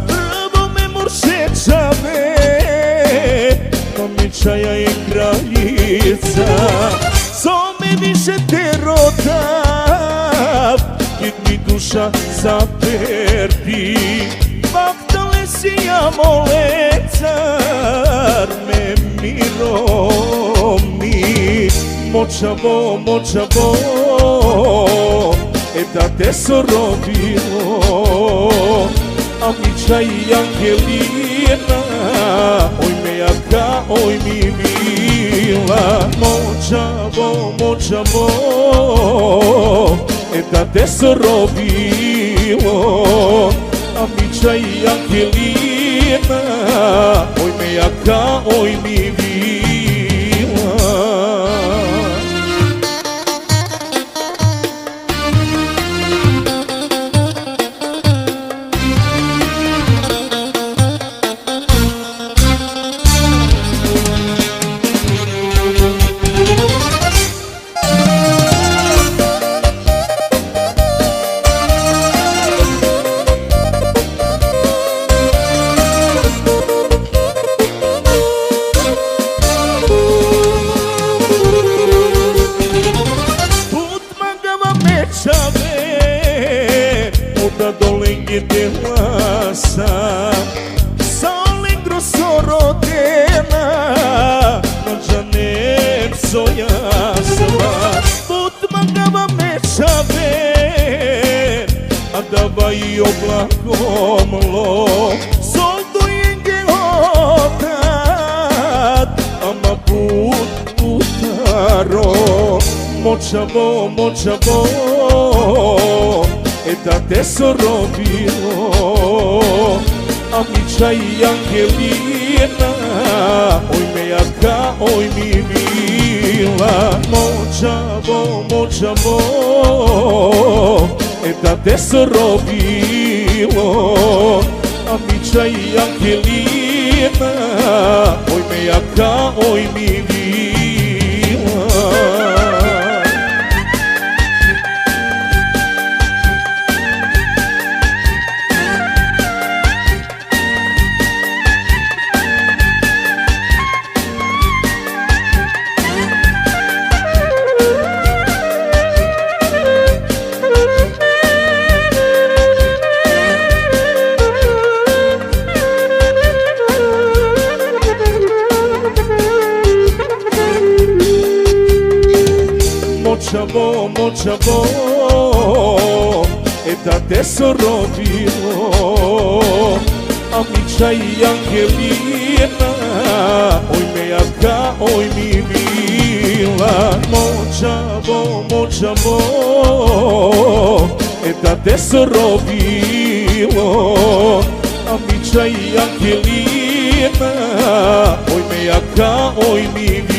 prvo me Muršečave, mamičaja je kraljica. Co me više te rotav, kad mi duša zaperti, vaktale si ja mole, car me miromi. Močavo, močavo, da te sorobilo, Amiča i Angelina, oj me jaka, oj mi mila. Močavo, močavo, da te sorobilo, Amiča i Angelina, oj me jaka, oj mi mila. Da dolenge de lasa, sa allegro sorodena, na džanem sojasva. Put magava mečave, a dava i oblakomlo, sol dojenge odat, ama put putaro. Močavo, močavo, da te sorobilo, Amiča i Angelina, oj me jaka, oj mi mila. Močavo, močavo, da te sorobilo, Amiča i Angelina, oj me jaka, oj mi mila. Močavo, močavo, da te sorobilo, Amiča i Angelina, oj me jaka, oj mi mila. Močavo, močavo, da te sorobilo, Amiča i Angelina, oj me jaka, oj mi mila.